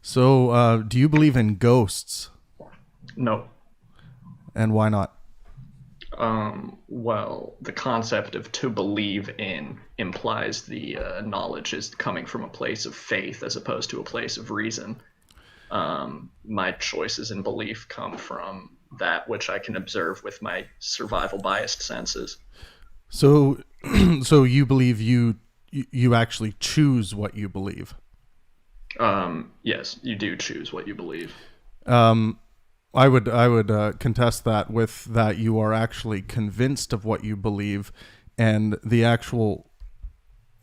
So, do you believe in ghosts, No. and why not? Well, the concept of to believe in implies the knowledge is coming from a place of faith as opposed to a place of reason. My choices in belief come from that which I can observe with my survival biased senses. So, so you believe you actually choose what you believe. Yes, you do choose what you believe. I would contest that with that you are actually convinced of what you believe, and the actual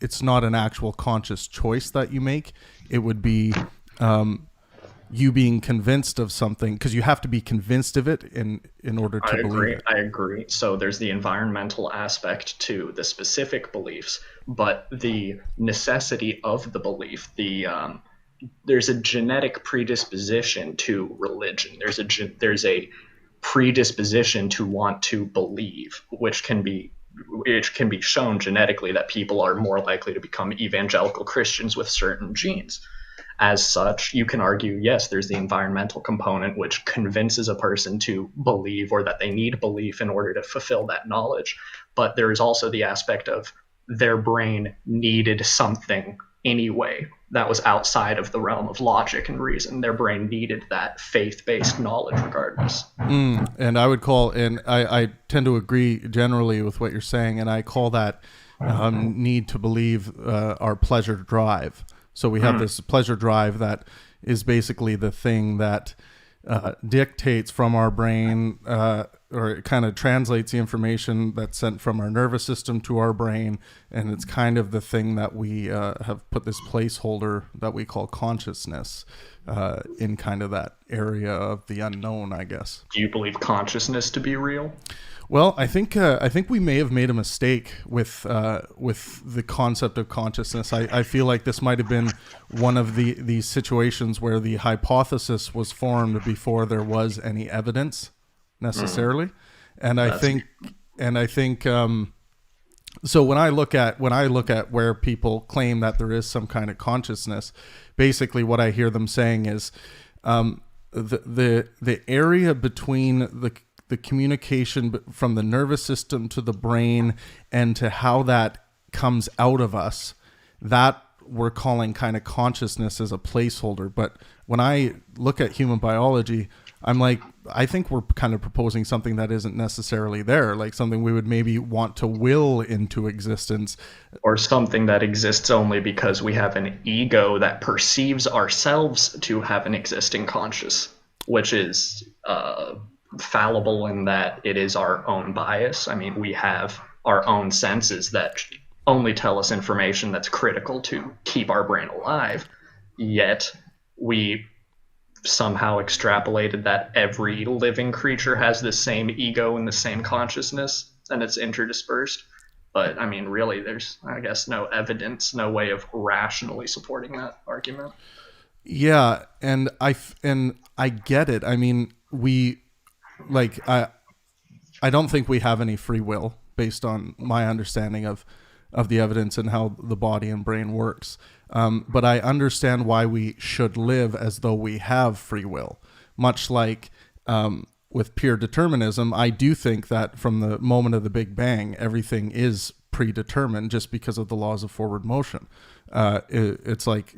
it's not an actual conscious choice that you make. It would be you being convinced of something because you have to be convinced of it in order to I believe agree. it. I agree. So there's the environmental aspect to the specific beliefs, but the necessity of the belief, there's a genetic predisposition to religion. There's a predisposition to want to believe, which can be shown genetically that people are more likely to become evangelical Christians with certain genes. As such, you can argue, yes, there's the environmental component, which convinces a person to believe or that they need belief in order to fulfill that knowledge. But there is also the aspect of their brain needed something anyway that was outside of the realm of logic and reason. Their brain needed that faith based knowledge regardless. And I would call, and I tend to agree generally with what you're saying, and I call that need to believe our pleasure drive. So we have this pleasure drive that is basically the thing that dictates from our brain, or it kind of translates the information that's sent from our nervous system to our brain, and it's kind of the thing that we have put this placeholder that we call consciousness in kind of that area of the unknown, I guess. Do you believe consciousness to be real? Well, I think we may have made a mistake with the concept of consciousness. I feel like this might have been one of these situations where the hypothesis was formed before there was any evidence necessarily, and I That's think so when I look at where people claim that there is some kind of consciousness, basically what I hear them saying is the area between the communication from the nervous system to the brain and to how that comes out of us, that we're calling kind of consciousness as a placeholder. But when I look at human biology, I'm like, I think we're kind of proposing something that isn't necessarily there, like something we would maybe want to will into existence. Or something that exists only because we have an ego that perceives ourselves to have an existing conscious, which is fallible in that it is our own bias. I mean, we have our own senses that only tell us information that's critical to keep our brain alive, yet we somehow extrapolated that every living creature has the same ego and the same consciousness, and it's interdispersed. But I mean, really, there's, I guess, no evidence, no way of rationally supporting that argument. Yeah, and I get it. I mean, like I don't think we have any free will based on my understanding of the evidence and how the body and brain works. But I understand why we should live as though we have free will. Much like with pure determinism, I do think that from the moment of the Big Bang, everything is predetermined just because of the laws of forward motion. It's like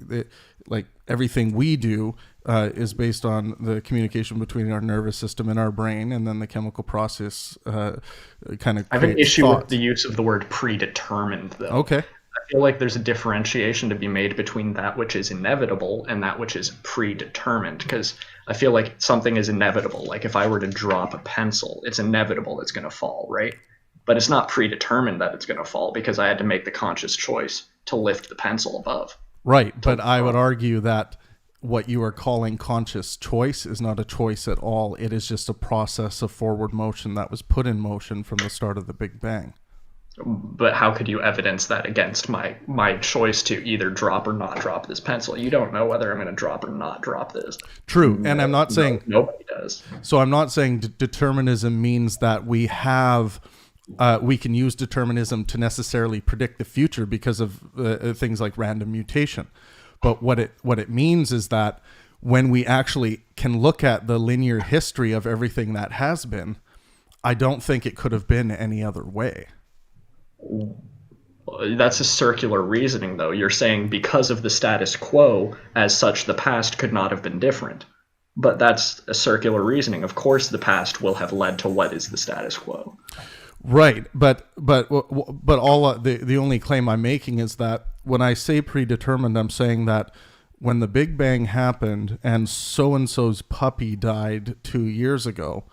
everything we do is based on the communication between our nervous system and our brain, and then the chemical process kind of. I have an issue thoughts. with the use of the word predetermined, though. Okay. I feel like there's a differentiation to be made between that which is inevitable and that which is predetermined, because I feel like something is inevitable. Like if I were to drop a pencil, it's inevitable it's going to fall, right? But it's not predetermined that it's going to fall because I had to make the conscious choice to lift the pencil above. Right, but I would argue that what you are calling conscious choice is not a choice at all. It is just a process of forward motion that was put in motion from the start of the Big Bang. But how could you evidence that against my choice to either drop or not drop this pencil? You don't know whether I'm going to drop or not drop this. True, and I'm not saying nobody does. So I'm not saying determinism means that we can use determinism to necessarily predict the future because of things like random mutation. But what it means is that when we actually can look at the linear history of everything that has been, I don't think it could have been any other way. That's a circular reasoning, though. You're saying because of the status quo, as such, the past could not have been different. But that's a circular reasoning. Of course, the past will have led to what is the status quo. Right, but all the only claim I'm making is that when I say predetermined, I'm saying that when the Big Bang happened and so's puppy died 2 years ago,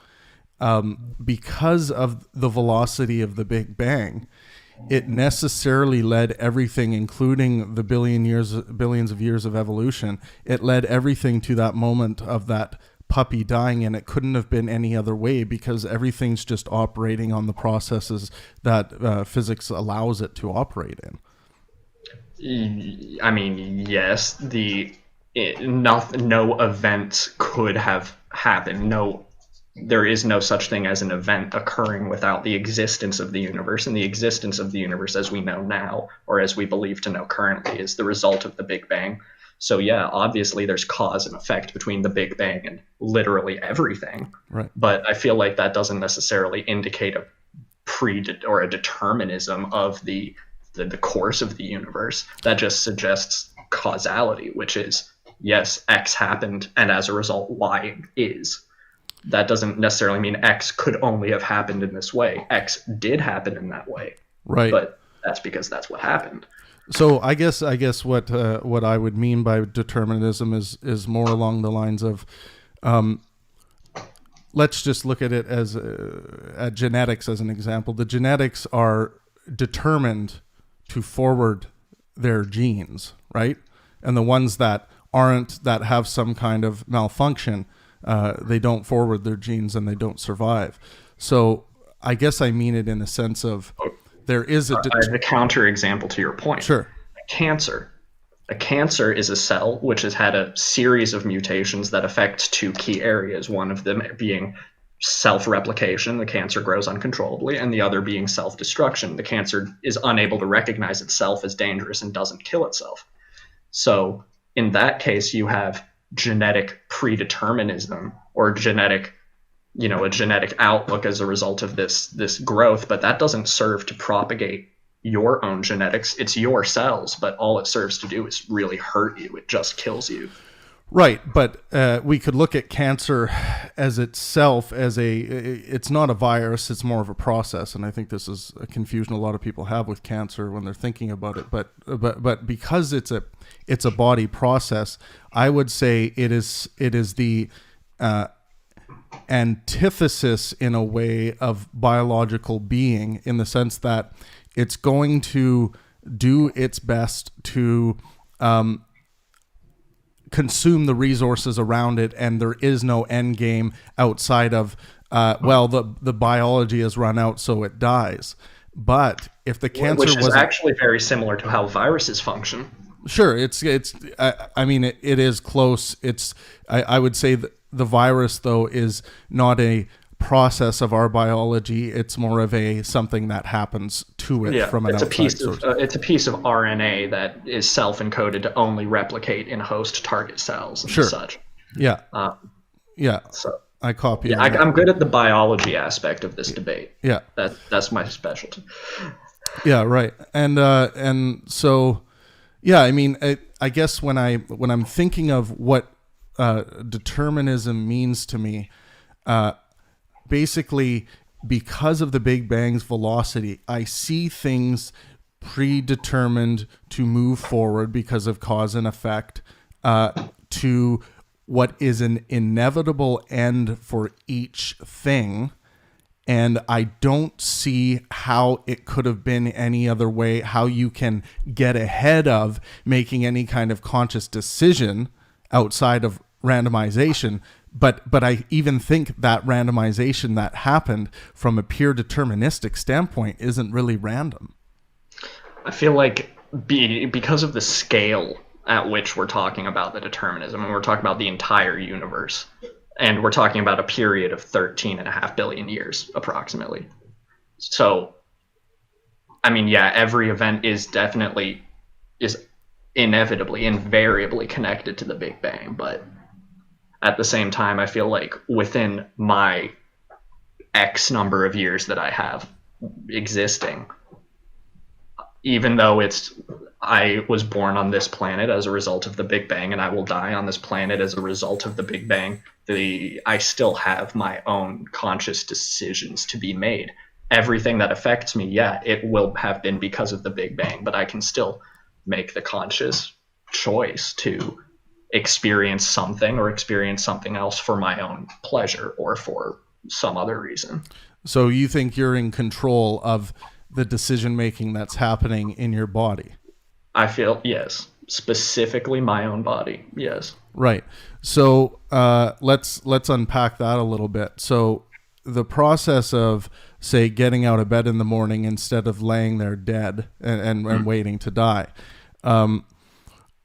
because of the velocity of the Big Bang, it necessarily led everything, including the billions of years of evolution, it led everything to that moment of that puppy dying, and it couldn't have been any other way because everything's just operating on the processes that physics allows it to operate in. I mean, yes, no event could have happened. There is no such thing as an event occurring without the existence of the universe, and the existence of the universe as we know now, or as we believe to know currently, is the result of the Big Bang. So yeah, obviously there's cause and effect between the Big Bang and literally everything. Right. But I feel like that doesn't necessarily indicate a determinism of the course of the universe. That just suggests causality, which is, yes, X happened, and as a result, Y is. That doesn't necessarily mean X could only have happened in this way. X did happen in that way. Right. But that's because that's what happened. So I guess what I would mean by determinism is more along the lines of, let's just look at it as at genetics as an example. The genetics are determined to forward their genes, right? And the ones that aren't, that have some kind of malfunction, they don't forward their genes and they don't survive. So I guess I mean it in a sense of there is I have a counter example to your point. Sure. Cancer. A cancer is a cell which has had a series of mutations that affect two key areas, one of them being self-replication, the cancer grows uncontrollably, and the other being self-destruction. The cancer is unable to recognize itself as dangerous and doesn't kill itself. So in that case, you have genetic predeterminism, or a genetic outlook as a result of this growth, but that doesn't serve to propagate your own genetics. It's your cells, but all it serves to do is really hurt you. It just kills you. Right, but we could look at cancer as itself as it's not a virus, it's more of a process, and I think this is a confusion a lot of people have with cancer when they're thinking about it. But because it's a body process, I would say it is the antithesis in a way of biological being, in the sense that it's going to do its best to consume the resources around it, and there is no end game outside of the biology has run out, so it dies. But if the cancer which is actually very similar to how viruses function. Sure, it is close. I would say that the virus, though, is not a process of our biology. It's more of something that happens to it from an outside source. It's a piece of RNA that is self-encoded to only replicate in host target cells and such. Yeah. Yeah. So I copy. Yeah, I'm good at the biology aspect of this debate. Yeah. That's my specialty. Yeah. Right. And so, yeah. I mean, I guess when I'm thinking of what determinism means to me, basically, because of the Big Bang's velocity, I see things predetermined to move forward because of cause and effect to what is an inevitable end for each thing. And I don't see how it could have been any other way, how you can get ahead of making any kind of conscious decision outside of randomization. But I even think that randomization that happened from a pure deterministic standpoint isn't really random. I feel like because of the scale at which we're talking about the determinism, and we're talking about the entire universe, and we're talking about a period of 13.5 billion years approximately. So, I mean, yeah, every event is inevitably, invariably connected to the Big Bang, but at the same time, I feel like within my X number of years that I have existing, even though I was born on this planet as a result of the Big Bang, and I will die on this planet as a result of the Big Bang, I still have my own conscious decisions to be made. Everything that affects me, yeah, it will have been because of the Big Bang, but I can still make the conscious choice to experience something or experience something else for my own pleasure or for some other reason. So you think you're in control of the decision making that's happening in your body? I feel, yes, specifically my own body, yes. Right. So let's unpack that a little bit. So the process of, say, getting out of bed in the morning instead of laying there dead and waiting to die.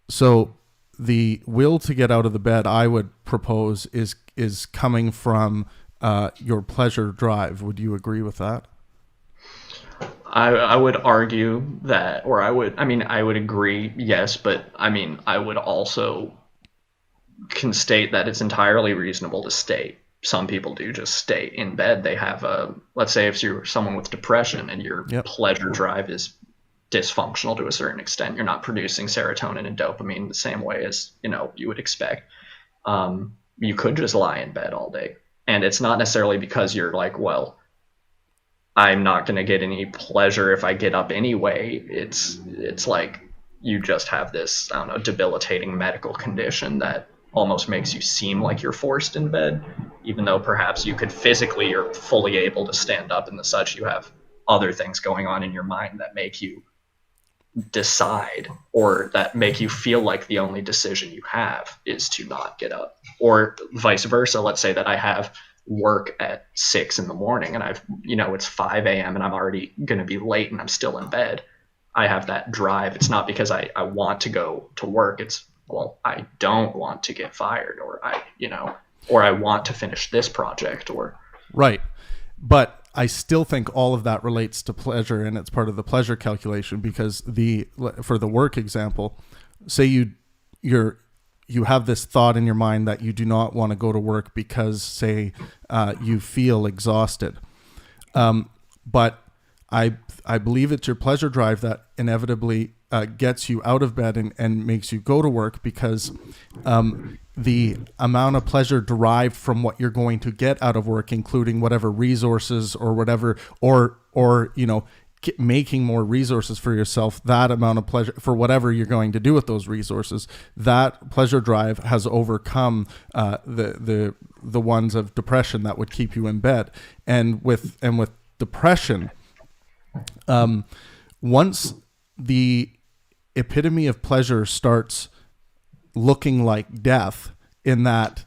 So the will to get out of the bed, I would propose, is coming from your pleasure drive. Would you agree with that? I would argue that, or I would agree, yes, but I would also can state that it's entirely reasonable to stay. Some people do just stay in bed. They have let's say if you're someone with depression and your pleasure drive is dysfunctional to a certain extent, you're not producing serotonin and dopamine the same way as, you would expect. You could just lie in bed all day. And it's not necessarily because you're like, well, I'm not going to get any pleasure if I get up anyway. It's like you just have this, I don't know, debilitating medical condition that almost makes you seem like you're forced in bed, even though perhaps you could physically, you're fully able to stand up and the such. You have other things going on in your mind that make you decide, or that make you feel like the only decision you have is to not get up, or vice versa. Let's say that I have work at 6 a.m. and it's 5 a.m. and I'm already going to be late and I'm still in bed. I have that drive. It's not because I want to go to work. It's, well, I don't want to get fired, or I want to finish this project, or. Right. But I still think all of that relates to pleasure, and it's part of the pleasure calculation, because for the work example, say you have this thought in your mind that you do not want to go to work because, say, you feel exhausted. But I believe it's your pleasure drive that inevitably gets you out of bed and makes you go to work, because the amount of pleasure derived from what you're going to get out of work, including whatever resources or whatever, or making more resources for yourself, that amount of pleasure for whatever you're going to do with those resources, that pleasure drive has overcome the ones of depression that would keep you in bed. And with depression, once the epitome of pleasure starts looking like death, in that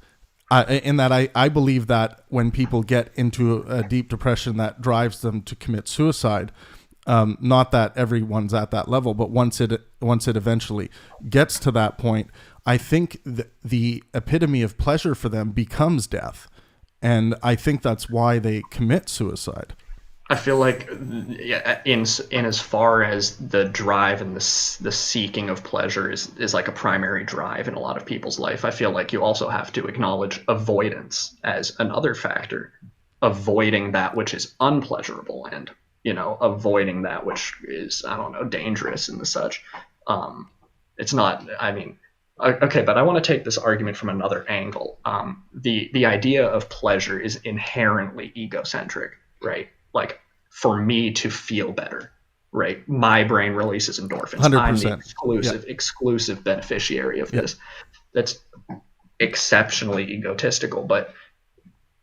I believe that when people get into a deep depression that drives them to commit suicide, not that everyone's at that level, but once it eventually gets to that point, I think the epitome of pleasure for them becomes death, and I think that's why they commit suicide. I feel like, in as far as the drive and the seeking of pleasure is like a primary drive in a lot of people's life, I feel like you also have to acknowledge avoidance as another factor, avoiding that which is unpleasurable and, avoiding that which is, I don't know, dangerous and the such. It's not, okay, but I want to take this argument from another angle. The idea of pleasure is inherently egocentric, right? Like, for me to feel better, right? My brain releases endorphins. 100%. I'm the exclusive beneficiary of this. That's exceptionally egotistical, but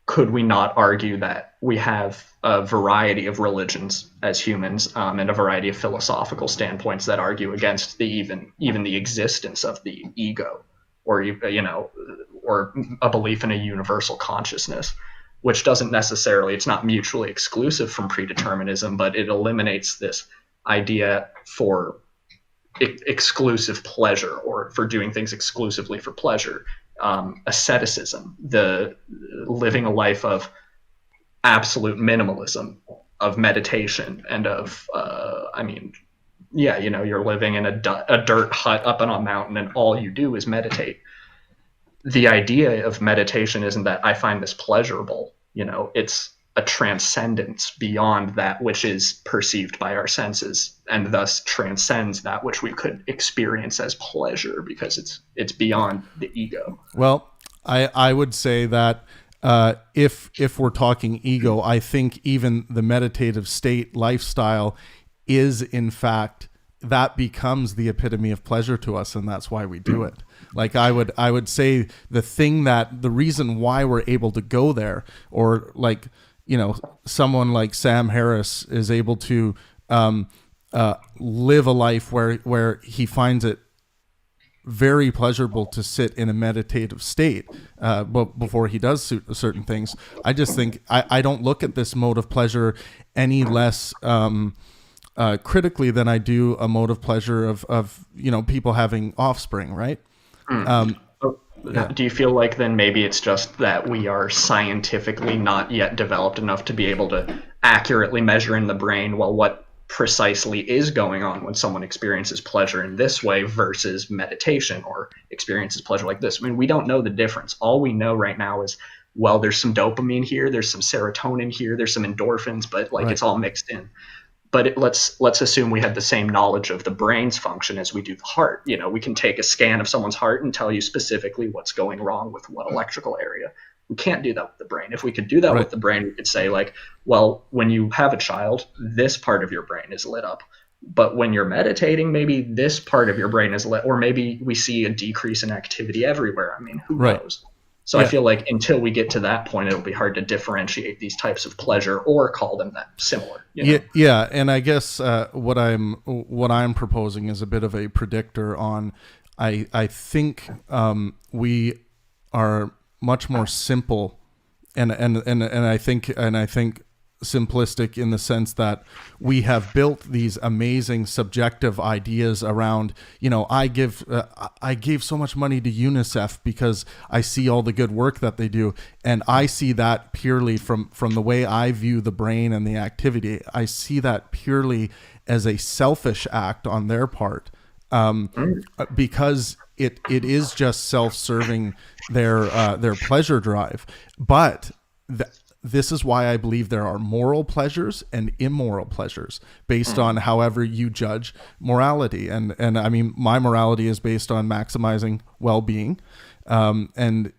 could we not argue that we have a variety of religions as humans, and a variety of philosophical standpoints that argue against even the existence of the ego, or or a belief in a universal consciousness, which doesn't necessarily, it's not mutually exclusive from predeterminism, but it eliminates this idea for exclusive pleasure, or for doing things exclusively for pleasure. Asceticism, the living a life of absolute minimalism, of meditation, and of, you're living in a dirt hut up on a mountain and all you do is meditate. the idea of meditation isn't that I find this pleasurable. It's a transcendence beyond that which is perceived by our senses, and thus transcends that which we could experience as pleasure, because it's beyond the ego. Well, I would say that if we're talking ego, I think even the meditative state lifestyle is, in fact, that becomes the epitome of pleasure to us, and that's why we do it. Like I would say the reason why we're able to go there, or like, someone like Sam Harris is able to live a life where he finds it very pleasurable to sit in a meditative state before he does certain things. I just think I don't look at this mode of pleasure any less critically than I do a mode of pleasure of people having offspring, right? Do you feel like then maybe it's just that we are scientifically not yet developed enough to be able to accurately measure in the brain, well, what precisely is going on when someone experiences pleasure in this way versus meditation, or experiences pleasure like this? I mean, we don't know the difference. All we know right now is, well, there's some dopamine here, there's some serotonin here, there's some endorphins, but like, right, it's all mixed in. But let's assume we had the same knowledge of the brain's function as we do the heart. We can take a scan of someone's heart and tell you specifically what's going wrong with what electrical area. We can't do that with the brain. If we could do that with the brain, we could say, like, well, when you have a child, this part of your brain is lit up. But when you're meditating, maybe this part of your brain is lit, or maybe we see a decrease in activity everywhere. I mean, who knows? So I feel like until we get to that point, it'll be hard to differentiate these types of pleasure or call them that similar. Yeah, and I guess what I'm proposing is a bit of a predictor on. I think we are much more simple, and I think simplistic in the sense that we have built these amazing subjective ideas around, I gave so much money to UNICEF because I see all the good work that they do, and I see that purely from the way I view the brain and the activity. I see that purely as a selfish act on their part, because it is just self-serving, their pleasure drive. But this is why I believe there are moral pleasures and immoral pleasures based on however you judge morality. And I mean, my morality is based on maximizing well-being, and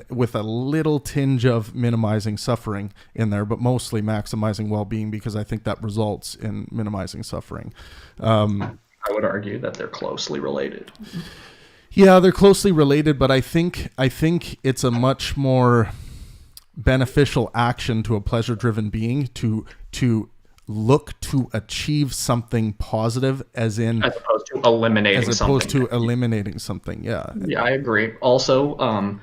with a little tinge of minimizing suffering in there, but mostly maximizing well-being, because I think that results in minimizing suffering. I would argue that they're closely related. Yeah, they're closely related, but I think it's a much more beneficial action to a pleasure-driven being to look to achieve something positive, as opposed to eliminating something. Yeah, I agree. Also,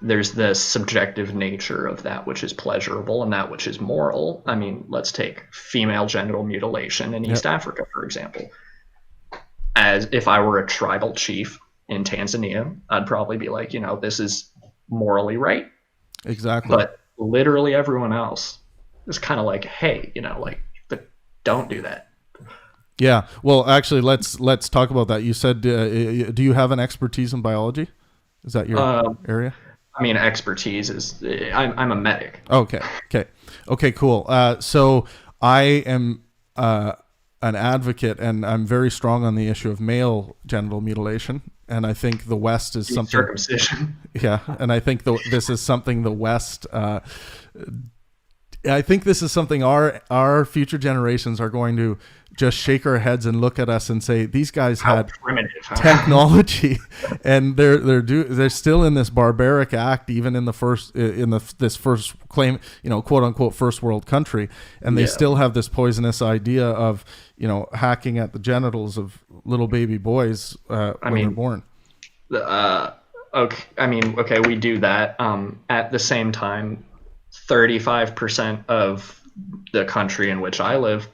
there's the subjective nature of that which is pleasurable and that which is moral. I mean, let's take female genital mutilation in East Africa, for example. As if I were a tribal chief in Tanzania, I'd probably be like, this is morally right. Exactly. But literally everyone else is kind of like, hey, but don't do that. Yeah. Well, actually, let's talk about that. You said, do you have an expertise in biology? Is that your area? I mean, expertise is I'm a medic. Okay. Cool. So I am an advocate, and I'm very strong on the issue of male genital mutilation. And I think the West is something circumcision. Yeah, and I think this is something the West. I think this is something our future generations are going to just shake our heads and look at us and say, these guys had technology, and they're still in this barbaric act, even in this first claim, quote unquote first world country, and they still have this poisonous idea of hacking at the genitals of little baby boys when they're born. Okay, we do that. At the same time, 35% of the country in which I live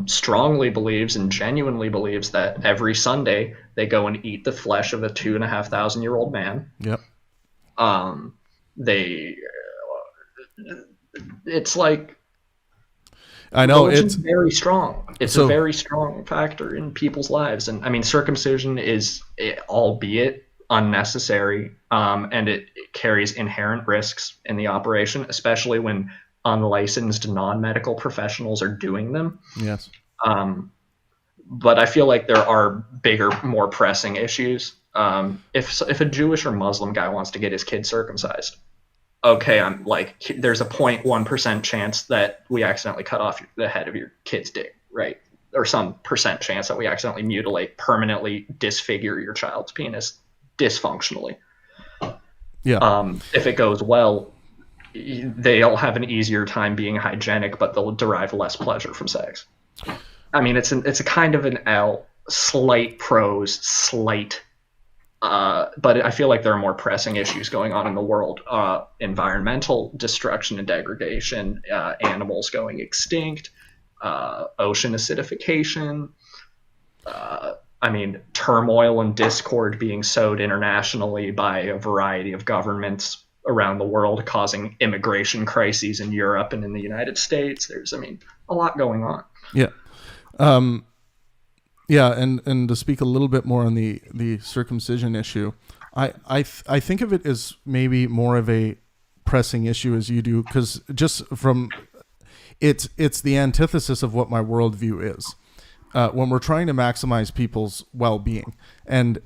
strongly believes and genuinely believes that every Sunday they go and eat the flesh of a 2,500-year-old man. Yep. It's like, I know it's very strong. It's a very strong factor in people's lives. And I mean, circumcision is, albeit unnecessary, and it carries inherent risks in the operation, especially when unlicensed non-medical professionals are doing them. Yes. But I feel like there are bigger, more pressing issues. If a Jewish or Muslim guy wants to get his kid circumcised, okay, I'm like, there's a 0.1% chance that we accidentally cut off the head of your kid's dick, right? Or some percent chance that we accidentally mutilate, permanently disfigure your child's penis dysfunctionally. Yeah. If it goes well, they'll have an easier time being hygienic, but they'll derive less pleasure from sex. I mean, it's a kind of an L, slight pros, slight. But I feel like there are more pressing issues going on in the world: environmental destruction and degradation, animals going extinct, ocean acidification. I mean, turmoil and discord being sowed internationally by a variety of governments around the world, causing immigration crises in Europe and in the United States. There's, I mean, a lot going on. Yeah. Yeah, and to speak a little bit more on the circumcision issue, I think of it as maybe more of a pressing issue as you do, because just from it's the antithesis of what my worldview is. When we're trying to maximize people's well-being, and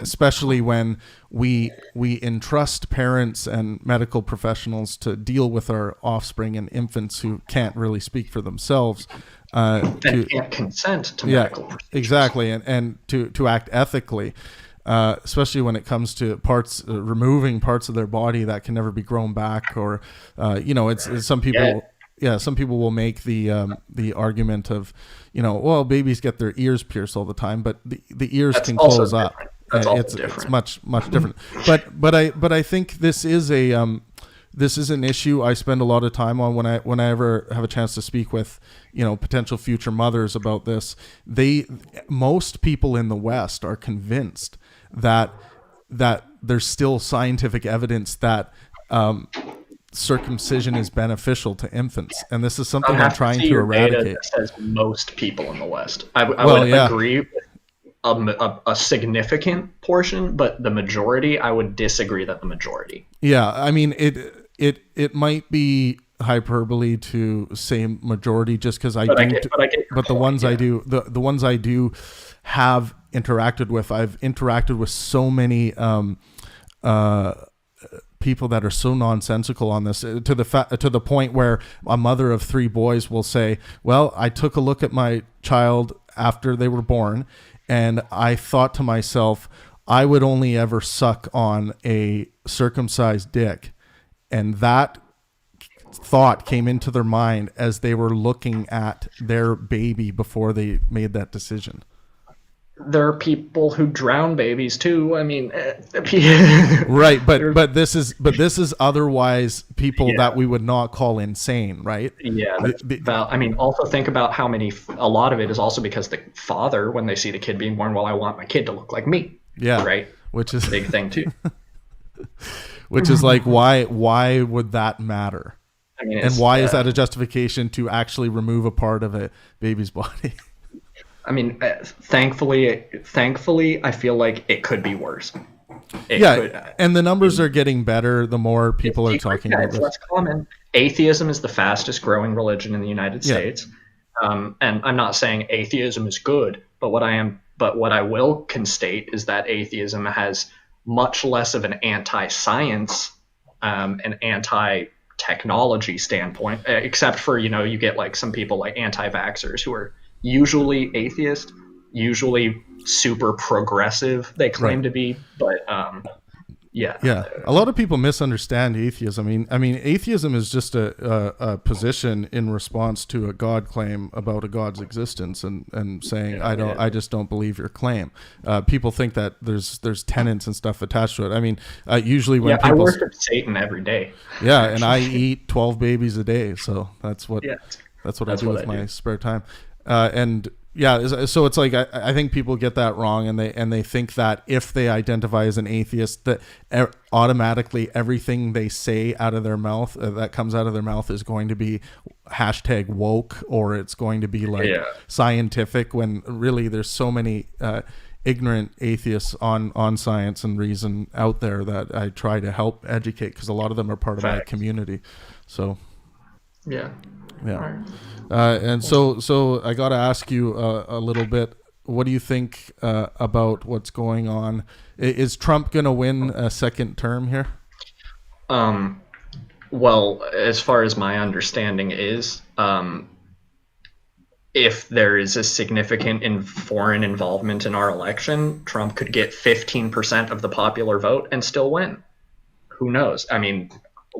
especially when we entrust parents and medical professionals to deal with our offspring and infants who can't really speak for themselves, can't consent to medical procedures. Exactly, and to act ethically, especially when it comes to removing parts of their body that can never be grown back, or it's some people. Yeah, some people will make the argument of, well, babies get their ears pierced all the time, but the ears can close up. That's it's different. It's much different. But I think this is an issue I spend a lot of time on when I ever have a chance to speak with potential future mothers about this. Most people in the West are convinced that there's still scientific evidence that circumcision is beneficial to infants, and this is something I'm trying to eradicate. That says most people in the West. I would agree with a significant portion, but the majority, I would disagree that the majority. Yeah, I mean it might be hyperbole to say majority, just because but the ones I do, the ones I do have interacted with, I've interacted with so many people that are so nonsensical on this, to the point where a mother of 3 boys will say, well, I took a look at my child after they were born, and I thought to myself, I would only ever suck on a circumcised dick. And that thought came into their mind as they were looking at their baby before they made that decision. There are people who drown babies too. I mean, right, but this is otherwise people that we would not call insane, right? Yeah. I mean, also think about how a lot of it is also because the father, when they see the kid being born, well, I want my kid to look like me. Yeah. Right. Which is a big thing too. Which is like, why would that matter? I mean, and why is that a justification to actually remove a part of a baby's body? I mean, thankfully, I feel like it could be worse. And the numbers are getting better the more people are talking about this. It's less common. Atheism is the fastest growing religion in the United States. And I'm not saying atheism is good, but what I will constate is that atheism has much less of an anti-science, an anti-technology standpoint, except for, you get like some people like anti-vaxxers who are usually atheist, usually super progressive, they claim to be, but a lot of people misunderstand atheism. I mean atheism is just a position in response to a God claim about a God's existence, and saying I just don't believe your claim. People think that there's tenets and stuff attached to it. I mean, usually when people, I worship Satan every day. And I eat 12 babies a day, so that's what I do with my spare time. So it's like I think people get that wrong, and they think that if they identify as an atheist, that automatically everything they say out of their mouth that comes out of their mouth is going to be #woke, or it's going to be like scientific, when really there's so many ignorant atheists on science and reason out there that I try to help educate, because a lot of them are part of my community. So yeah. yeah. And so I got to ask you a little bit. What do you think about what's going on? Is Trump going to win a second term here? Well, as far as my understanding is, if there is a significant foreign involvement in our election, Trump could get 15% of the popular vote and still win. Who knows? I mean,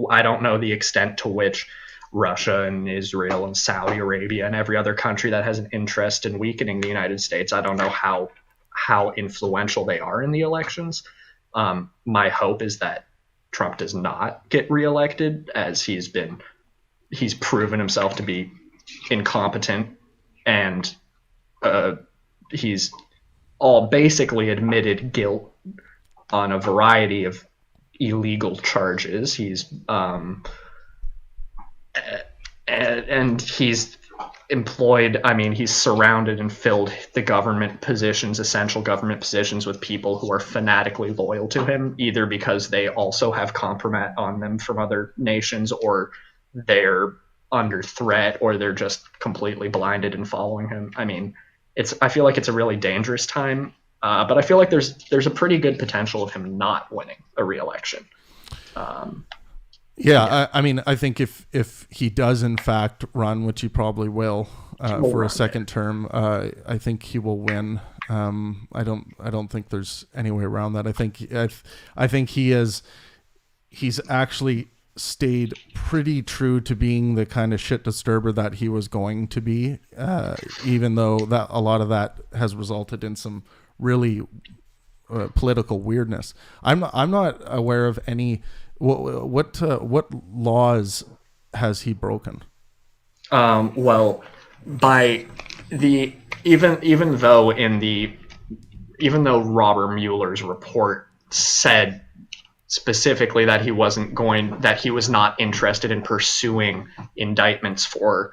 I don't know the extent to which Russia and Israel and Saudi Arabia and every other country that has an interest in weakening the United States, I don't know how influential they are in the elections. My hope is that Trump does not get reelected, as he's proven himself to be incompetent, and he's all basically admitted guilt on a variety of illegal charges. He's and he's employed, I mean, he's surrounded and filled the government positions, essential government positions, with people who are fanatically loyal to him, either because they also have compromat on them from other nations, or they're under threat, or they're just completely blinded and following him. I mean, I feel like it's a really dangerous time, but I feel like there's a pretty good potential of him not winning a re-election. I mean, I think if he does in fact run, which he probably will, for a second term, I think he will win. I don't think there's any way around that. I think he's actually stayed pretty true to being the kind of shit disturber that he was going to be, even though that a lot of that has resulted in some really political weirdness. I'm not aware of any. What laws has he broken? Well, by the even though Robert Mueller's report said specifically that he was not interested in pursuing indictments for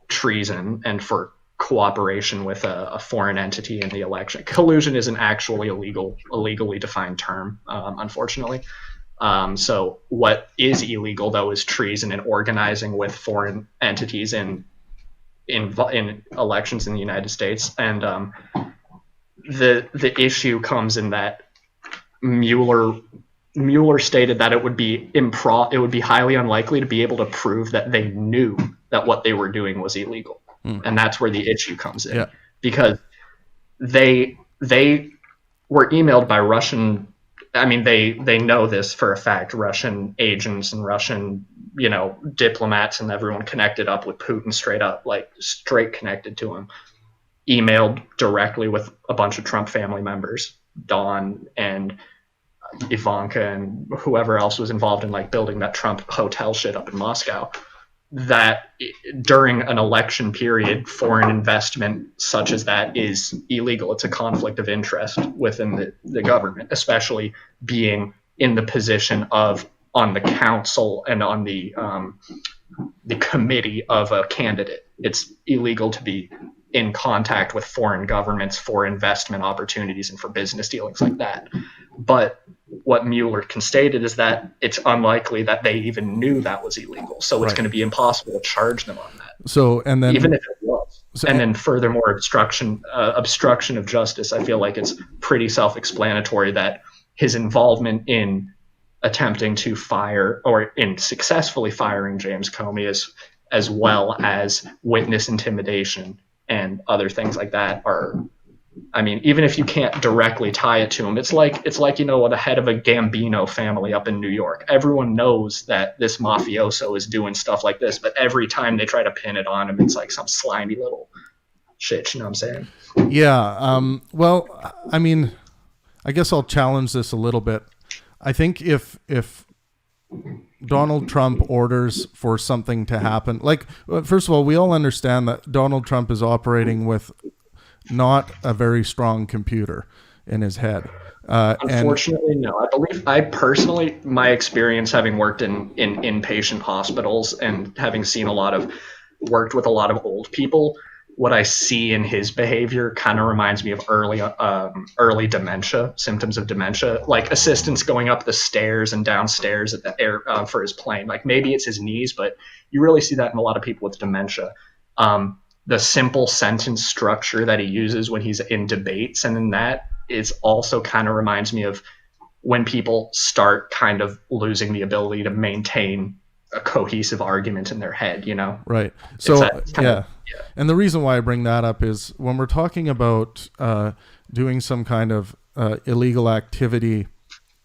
treason and for cooperation with a foreign entity in the election. Collusion is an actually illegally defined term, unfortunately. So what is illegal, though, is treason and organizing with foreign entities in elections in the United States. And the issue comes in that Mueller stated that it would be highly unlikely to be able to prove that they knew that what they were doing was illegal. And that's where the issue comes in, because they were emailed by Russian. I mean, they know this for a fact. Russian agents and Russian, diplomats and everyone connected up with Putin, straight connected to him, emailed directly with a bunch of Trump family members, Don and Ivanka and whoever else was involved in building that Trump hotel shit up in Moscow, that during an election period, foreign investment such as that is illegal. It's a conflict of interest within the government, especially being in the position of on the council and on the committee of a candidate. It's illegal to be in contact with foreign governments for investment opportunities and for business dealings like that. But what Mueller stated is that it's unlikely that they even knew that was illegal. So it's going to be impossible to charge them on that. So, and then even if it was, and then furthermore, obstruction of justice. I feel like it's pretty self-explanatory that his involvement in attempting to fire or in successfully firing James Comey, as well as witness intimidation and other things like that, are, I mean, even if you can't directly tie it to him, it's like the head of a Gambino family up in New York. Everyone knows that this mafioso is doing stuff like this, but every time they try to pin it on him, it's like some slimy little shit. You know what I'm saying? Yeah. Well, I mean, I guess I'll challenge this a little bit. I think if Donald Trump orders for something to happen, first of all, we all understand that Donald Trump is operating with not a very strong computer in his head. Unfortunately, no. I personally, my experience having worked in inpatient hospitals and having worked with a lot of old people, what I see in his behavior kind of reminds me of early dementia, symptoms of dementia, like assistants going up the stairs and downstairs at the air for his plane. Like maybe it's his knees, but you really see that in a lot of people with dementia. The simple sentence structure that he uses when he's in debates, and in that is also kind of reminds me of when people start kind of losing the ability to maintain a cohesive argument in their head, you know? Right. So, yeah. And the reason why I bring that up is when we're talking about doing some kind of illegal activity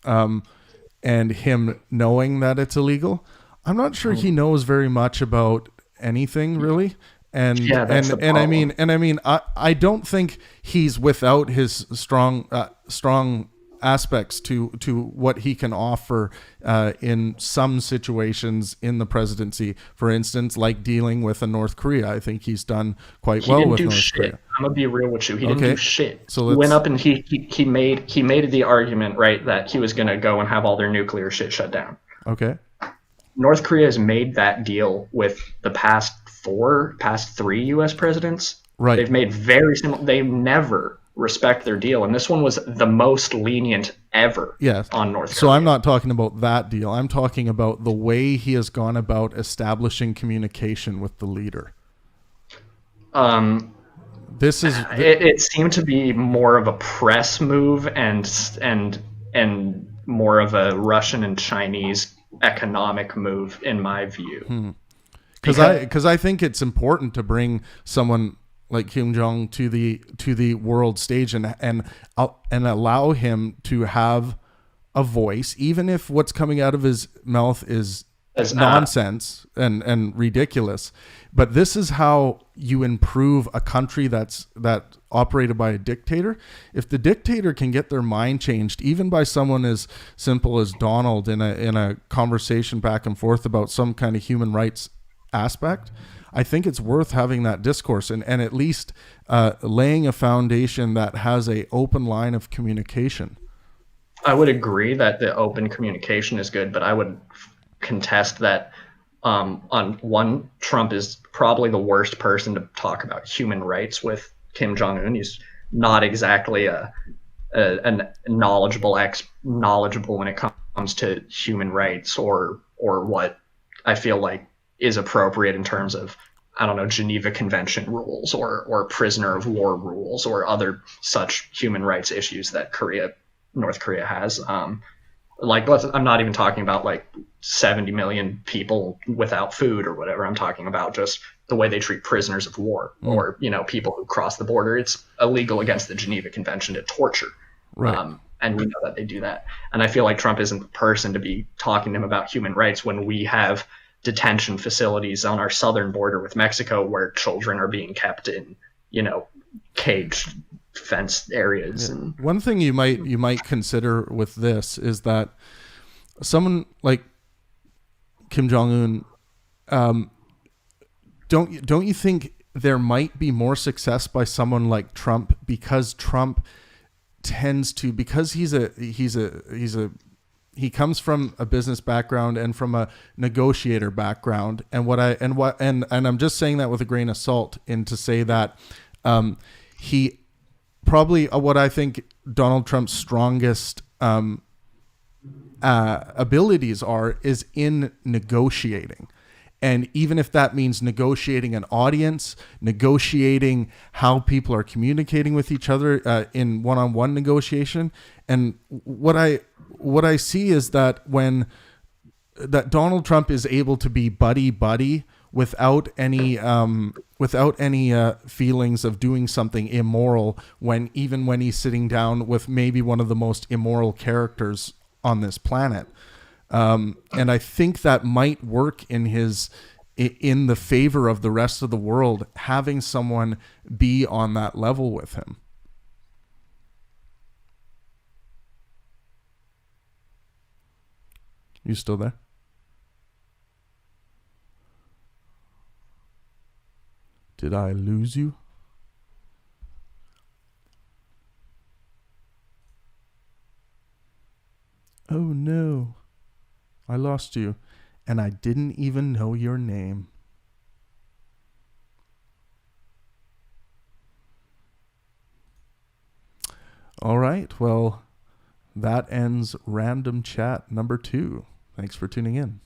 and him knowing that it's illegal, I'm not sure he knows very much about anything really. And I don't think he's without his strong aspects to what he can offer in some situations in the presidency. For instance, like dealing with a North Korea, I think he's done quite well with North Korea. I'm gonna be real with you. He didn't do shit. So he went up and he made the argument, right, that he was gonna go and have all their nuclear shit shut down. Okay. North Korea has made that deal with the past 3 U.S. presidents. Right. They've made very similar. They never respect their deal, and this one was the most lenient ever on North Korea. So I'm not talking about that deal. I'm talking about the way he has gone about establishing communication with the leader. It seemed to be more of a press move and more of a Russian and Chinese economic move, in my view. Because I think it's important to bring someone like Kim Jong to the world stage and allow him to have a voice, even if what's coming out of his mouth is nonsense and ridiculous. But this is how you improve a country that operated by a dictator. If the dictator can get their mind changed, even by someone as simple as Donald in a conversation back and forth about some kind of human rights aspect, I think it's worth having that discourse and at least laying a foundation that has a open line of communication. I would agree that the open communication is good, but I would contest that Trump is probably the worst person to talk about human rights with Kim Jong-un. He's not exactly a knowledgeable when it comes to human rights or what I feel like is appropriate in terms of, I don't know, Geneva Convention rules or prisoner of war rules or other such human rights issues that North Korea has. I'm not even talking about like 70 million people without food or whatever. I'm talking about just the way they treat prisoners of war or, people who cross the border. It's illegal against the Geneva Convention to torture. Right. And we know that they do that. And I feel like Trump isn't the person to be talking to him about human rights when we have detention facilities on our southern border with Mexico where children are being kept in, caged fenced areas. Yeah. And one thing you might consider with this is that someone like Kim Jong-un, don't you think there might be more success by someone like Trump because Trump tends to, because he comes from a business background and from a negotiator background, and I'm just saying that with a grain of salt, and to say that he probably what I think Donald Trump's strongest abilities is in negotiating. And even if that means negotiating an audience, negotiating how people are communicating with each other in one-on-one negotiation. And what I see is that that Donald Trump is able to be buddy without any feelings of doing something immoral when he's sitting down with maybe one of the most immoral characters on this planet. And I think that might work in the favor of the rest of the world, having someone be on that level with him. You still there? Did I lose you? Oh no. I lost you, and I didn't even know your name. All right. Well, that ends random chat number 2. Thanks for tuning in.